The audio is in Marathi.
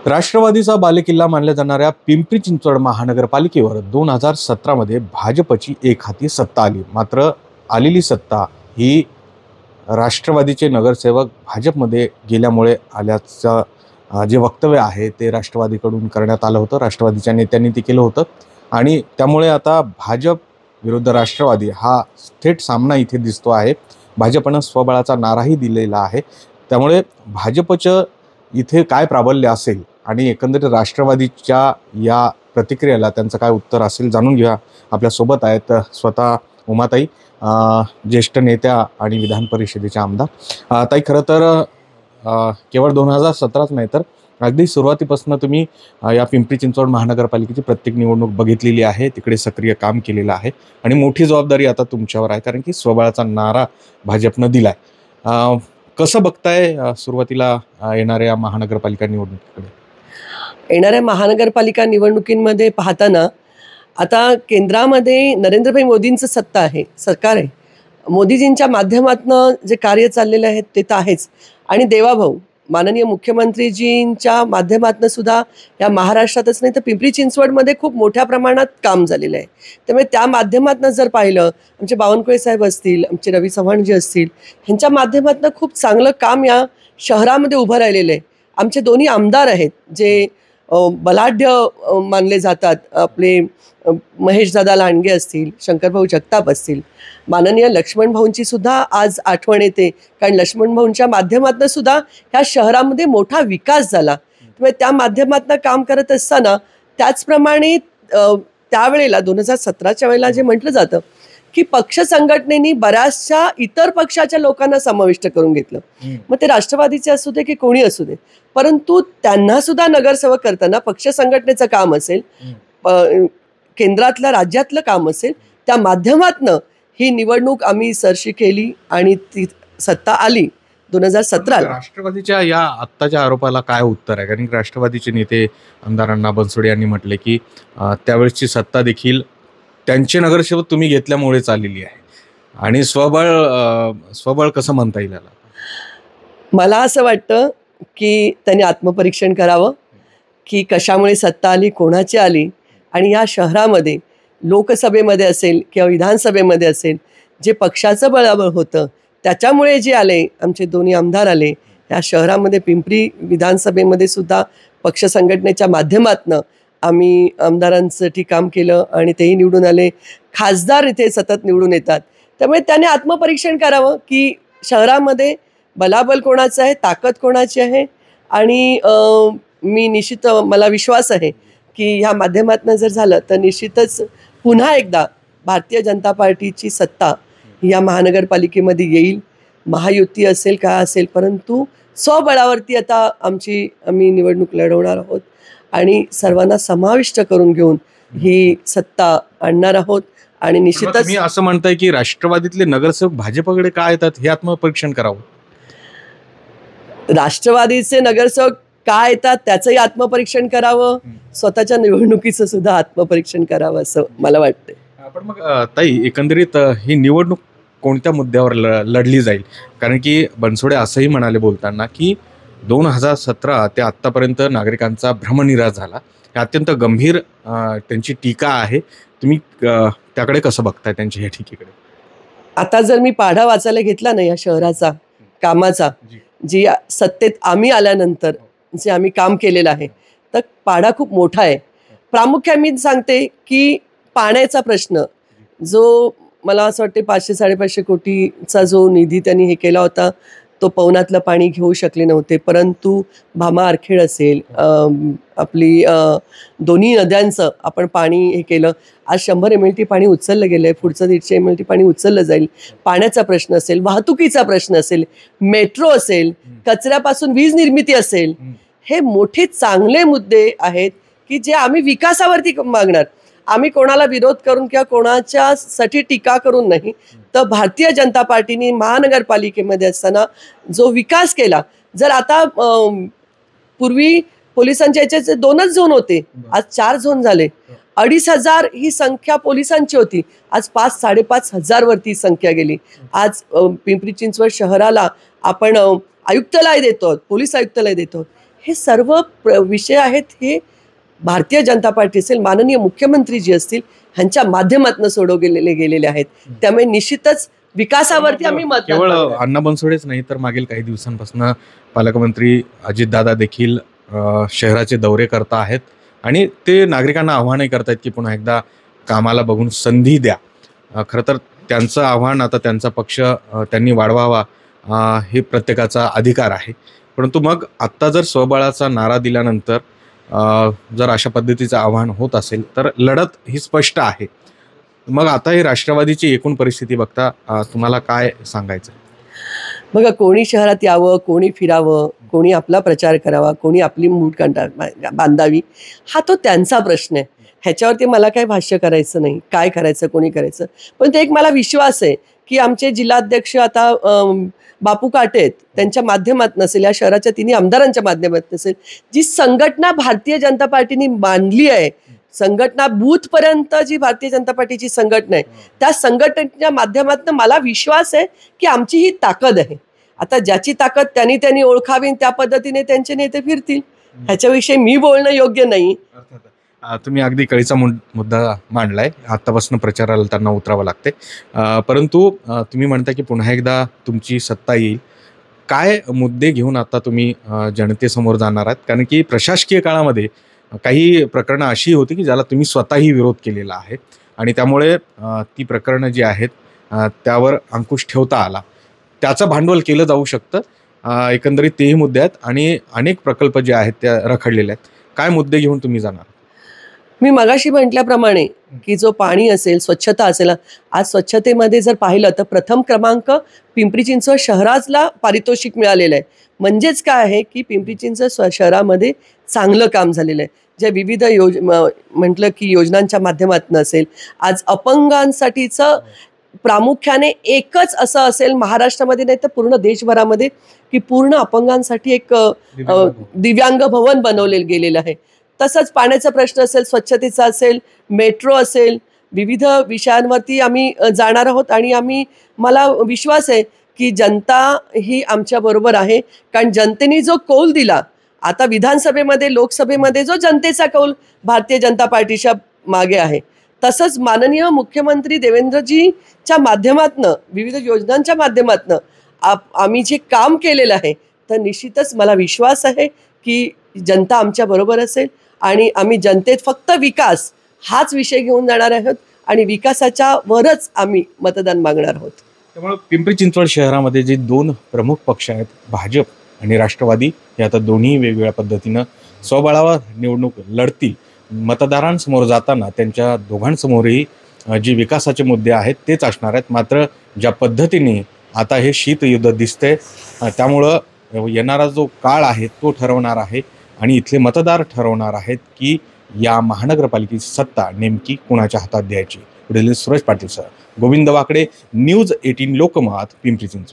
राष्ट्रवादीचा बालेकिल्ला मानल्या जाणाऱ्या पिंपरी चिंचवड महानगरपालिकेवर 2017 मध्ये भाजपची एकहाती सत्ता आली। मात्र आलेली सत्ता ही राष्ट्रवादीचे नगरसेवक भाजपमध्ये गेल्यामुळे आल्याचं जे वक्तव्य आहे ते राष्ट्रवादीकडून करण्यात आलं होतं। राष्ट्रवादीच्या नेत्यांनी ते केलं होतं आणि त्यामुळे आता भाजप विरुद्ध राष्ट्रवादी हा थेट सामना इथे दिसतो आहे। भाजपनं स्वबळाचा नाराही दिलेला आहे। त्यामुळे भाजपचं इथे काय प्राबल्य असेल आणि एकंदरीत राष्ट्रवादीच्या या प्रतिक्रियेला त्यांचं काय उत्तर असेल जाणून घ्या। आपल्या सोबत आहेत स्वतः उमाताई, ज्येष्ठ नेत्या आणि विधान परिषदेच्या आमदार। ताई, खरं तर केवळ 2017च नाही तर अगदी सुरुवातीपासून तुम्ही या पिंपरी चिंचवड महानगरपालिकेची प्रत्येक निवडणूक बघितलेली आहे, तिकडे सक्रिय काम केलेलं आहे आणि मोठी जबाबदारी आता तुमच्यावर आहे, कारण की स्वबळाचा नारा भाजपनं दिलाय। कसं बघताय सुरुवातीला येणाऱ्या महानगरपालिका निवडणुकीकडे? येणाऱ्या महानगरपालिका निवडणुकींमध्ये पाहताना आता केंद्रामध्ये नरेंद्रभाई मोदींचं सत्ता आहे, सरकार आहे। मोदीजींच्या माध्यमातून जे कार्य चाललेले आहेत ते तर आहेच, आणि देवाभाऊ माननीय मुख्यमंत्रीजींच्या माध्यमातून सुद्धा या महाराष्ट्रातच नाही तर पिंपरी चिंचवडमध्ये खूप मोठ्या प्रमाणात काम झालेलं आहे। त्यामुळे त्या माध्यमातून जर पाहिलं, आमचे बावनकुळे साहेब असतील, आमचे रवी चव्हाणजी असतील, ह्यांच्या माध्यमातून खूप चांगलं काम या शहरामध्ये उभं राहिलेलं आहे। आमचे दोन्ही आमदार आहेत जे बलाढ्य मानले जातात, आपले महेशदादा लांडगे असतील, शंकरभाऊ जगताप असतील, माननीय लक्ष्मणभाऊंची सुद्धा आज आठवण येते, कारण लक्ष्मणभाऊंच्या माध्यमातून सुद्धा ह्या शहरामध्ये मोठा विकास झाला। त्यामुळे त्या माध्यमातून काम करत असताना त्याचप्रमाणे त्यावेळेला 2017च्या वेळेला जे म्हटलं जातं की पक्ष संघटनेनी बऱ्याचशा इतर पक्षाच्या लोकांना समाविष्ट करून घेतलं, मग ते राष्ट्रवादीचे असू दे की कोणी असू दे, परंतु त्यांना सुद्धा नगरसेवक करताना पक्ष संघटनेचं काम असेल, केंद्रातलं राज्यातलं काम असेल, त्या माध्यमातनं ही निवडणूक आम्ही सरशी केली आणि ती सत्ता आली 2017ला। राष्ट्रवादीच्या या आत्ताच्या आरोपाला काय उत्तर आहे? कारण राष्ट्रवादीचे नेते आमदारांना बनसोडे यांनी म्हटले की त्यावेळेसची सत्ता देखील त्यांचे नगरसेवक तुम्ही घेतल्यामुळेच आलेली आहे आणि स्वबळ कसं म्हणता येईल याला? मला असं वाटतं की त्यांनी आत्मपरीक्षण करावं की कशामुळे सत्ता आली, कोणाची आली, आणि या शहरामध्ये लोकसभेमध्ये असेल किंवा विधानसभेमध्ये असेल जे पक्षाचं बळाबळ होतं त्याच्यामुळे जे आले, आमचे दोन्ही आमदार आले, या शहरामध्ये पिंपरी विधानसभेमध्ये सुद्धा पक्ष संघटनेच्या माध्यमातनं आम्ही आमदारांसाठी काम केलं आणि तेही निवडून आले। खासदार इथे सतत निवडून येतात, त्यामुळे त्याने आत्मपरीक्षण करावं की शहरामध्ये बलाबल कोणाचं आहे, ताकद कोणाची आहे, आणि मी निश्चित मला विश्वास आहे की ह्या माध्यमातून जर झालं तर निश्चितच पुन्हा एकदा भारतीय जनता पार्टीची सत्ता या महानगरपालिकेमध्ये येईल। महायुती असेल काय असेल, परंतु स्वबळावरती आता आम्ही निवडणूक लढवणार आहोत आणि सर्वांना समाविष्ट करून घेऊन ही सत्ता आणणार आहोत। आणि निश्चितच मी असं म्हणताय की राष्ट्रवादीतले नगरसेवक भाजपकडे का येतात हे आत्मपरीक्षण करावं? राष्ट्रवादीचे नगरसेवक काय येतात त्याचंही आत्मपरीक्षण करावं, स्वतःच्या निवडणुकीचं सुद्धा आत्मपरीक्षण करावं असं मला वाटतं। पण मग ताई, एकंदरीत ही निवडणूक कोणत्या मुद्द्यावर लढली जाईल? कारण की बनसोडे असंही म्हणाले बोलताना की 2017 ते आत्तापर्यंत नागरिकांचा भ्रमनिरास झाला, हे अत्यंत गंभीर त्यांची टीका आहे। तुम्ही त्याकडे कसं बघताय, त्यांच्या ह्या टीकेकडे? आता जर मी पाढा वाचायला घेतला ना या शहराचा कामाचा, जी सत्तेत आम्ही आल्यानंतर जे आम्ही काम केलेलं आहे, तर पाढा खूप मोठा आहे। प्रामुख्याने मी सांगते की पाण्याचा प्रश्न, जो मला असं वाटते 500-550 कोटीचा जो निधी त्यांनी हे केला होता, तो पवनातलं पाणी घेऊ शकले नव्हते, परंतु भामा आरखेड असेल, आपली दोन्ही नद्यांचं आपण पाणी हे केलं। आज 100 MLT पाणी उचललं गेलं आहे, पुढचं 150 MLT पाणी उचललं जाईल। पाण्याचा प्रश्न असेल, वाहतुकीचा प्रश्न असेल, मेट्रो असेल, कचऱ्यापासून वीज निर्मिती असेल, हे मोठे चांगले मुद्दे आहेत की जे आम्ही विकासावरती मागणार। आम्ही कोणाला विरोध करून किंवा कोणाच्यासाठी टीका करून नाही, तर भारतीय जनता पार्टीने महानगरपालिकेमध्ये असताना जो विकास केला, जर आता पूर्वी पोलिसांच्या याचे 2च झोन होते, आज 4 झोन झाले। 2500 ही संख्या पोलिसांची होती, आज 5-5.5 वरती संख्या गेली। आज पिंपरी चिंचवड शहराला आपण आयुक्तालय देतो, पोलीस आयुक्तालय देतो। हे सर्व विषय आहेत हे भारतीय जनता पार्टी असेल, माननीय मुख्यमंत्री जी असतील ह्यांच्या माध्यमातून सोडवले गेलेले आहेत. त्यामुळे निश्चितच विकासावरती आम्ही मतदान केवळ करणार. अण्णा बनसोडेच नाही तर मागील काही दिवसांपासून पालकमंत्री अजितदादा देखील शहराचे दौरे करता आहेत आणि ते नागरिकांना आव्हानही करतायत की पुन्हा एकदा कामाला बघून संधी द्या. खरं तर त्यांचं आव्हान आता त्यांचा पक्ष त्यांनी वाढवावा हे प्रत्येकाचा अधिकार आहे. परंतु मग आत्ता जर स्वबळाचा नारा दिल्यानंतर जर अशा पद्धतीचं आव्हान होत असेल तर लढत ही स्पष्ट आहे. मग आता ही राष्ट्रवादीची एकूण परिस्थिती बघता तुम्हाला काय सांगायचं? बघा, कोणी शहरात यावं, कोणी फिरावं, कोणी आपला प्रचार करावा, कोणी आपली मूठ बांधावी, हा तो त्यांचा प्रश्न आहे. ह्याच्यावरती मला काही भाष्य करायचं नाही, काय करायचं, कोणी करायचं. पण ते एक मला विश्वास आहे की आमचे जिल्हाध्यक्ष आता बापू काटे आहेत, त्यांच्या माध्यमातून असेल, या शहराच्या तिन्ही आमदारांच्या माध्यमातून असेल, जी संघटना भारतीय जनता पार्टीने बांधली आहे, संघटना बूथपर्यंत जी भारतीय जनता पार्टीची संघटना आहे, त्या संघटनेच्या माध्यमातून मला विश्वास आहे की आमची ही ताकद आहे. आता ज्याची ताकद त्यांनी ओळखावी, त्या पद्धतीने त्यांचे नेते फिरतील. ह्याच्याविषयी मी बोलणं योग्य नाही. तुम्ही अगदी कळीचा मुद्दा मांडलाय. आत्तापासून प्रचाराला त्यांना उतरावं लागते. परंतु तुम्ही म्हणता की पुन्हा एकदा तुमची सत्ता येईल. काय मुद्दे घेऊन आता तुम्ही जनतेसमोर जाणार आहात? कारण की प्रशासकीय काळामध्ये काही प्रकरणं अशी होती की ज्याला तुम्ही स्वतःही विरोध केलेला आहे आणि त्यामुळे ती प्रकरणं जी आहेत त्यावर अंकुश ठेवता आला. त्याचं भांडवल केलं जाऊ शकतं. एकंदरीत तेही मुद्दे आहेत आणि अनेक प्रकल्प जे आहेत त्या रखडलेले आहेत. काय मुद्दे घेऊन तुम्ही जाणार? मी मगाशी म्हटल्याप्रमाणे की जो पाणी असेल, स्वच्छता असेल, आज स्वच्छतेमध्ये जर पाहिलं तर प्रथम क्रमांक पिंपरी चिंचवड शहराला पारितोषिक मिळालेलं आहे. म्हणजेच काय आहे की पिंपरी चिंचवड शहरामध्ये चांगलं काम झालेलं आहे. ज्या विविध म्हटलं की योजनांच्या माध्यमातून असेल, आज अपंगांसाठीचं प्रामुख्याने एकच असं असेल महाराष्ट्रामध्ये, नाही तर पूर्ण देशभरामध्ये, की पूर्ण अपंगांसाठी एक दिव्यांग भवन बनवले गेलेलं आहे. तसंच पाण्याचा प्रश्न असेल, स्वच्छतेचा असेल, मेट्रो असेल, विविध विषयांवरती आम्ही जाणार आहोत आणि मला विश्वास आहे की जनता ही आमच्याबरोबर आहे. कारण जनतेने जो कौल दिला, आता विधानसभेमध्ये, लोकसभेमध्ये जो जनतेचा कौल भारतीय जनता पार्टीच्या मागे आहे, तसंच माननीय मुख्यमंत्री देवेंद्रजीच्या माध्यमातनं, विविध योजनांच्या माध्यमातनं आम्ही जे काम केलेलं आहे, तर निश्चितच मला विश्वास आहे की जनता आमच्याबरोबर असेल आणि आम्ही जनतेत फक्त विकास हाच विषय घेऊन जाणार आहोत आणि विकासाच्या वरच आम्ही मतदान मागणार आहोत. त्यामुळे पिंपरी चिंचवड शहरामध्ये जे दोन प्रमुख पक्ष आहेत, भाजप आणि राष्ट्रवादी, हे आता दोन्ही वेगवेगळ्या पद्धतीनं स्वबळावर निवडणूक लढतील. मतदारांसमोर जाताना त्यांच्या दोघांसमोरही जे विकासाचे मुद्दे आहेत तेच असणार आहेत. मात्र ज्या पद्धतीने आता हे शीतयुद्ध दिसतंय, त्यामुळं येणारा जो काळ आहे तो ठरवणार आहे आणि इथले मतदार ठरवणार आहेत की या महानगरपालिकेची सत्ता नेमकी कुणाच्या हातात द्यायची. पुढील सुरेश पाटील सर, गोविंद वाकडे, न्यूज 18 लोकमत, पिंपरी चिंचवड.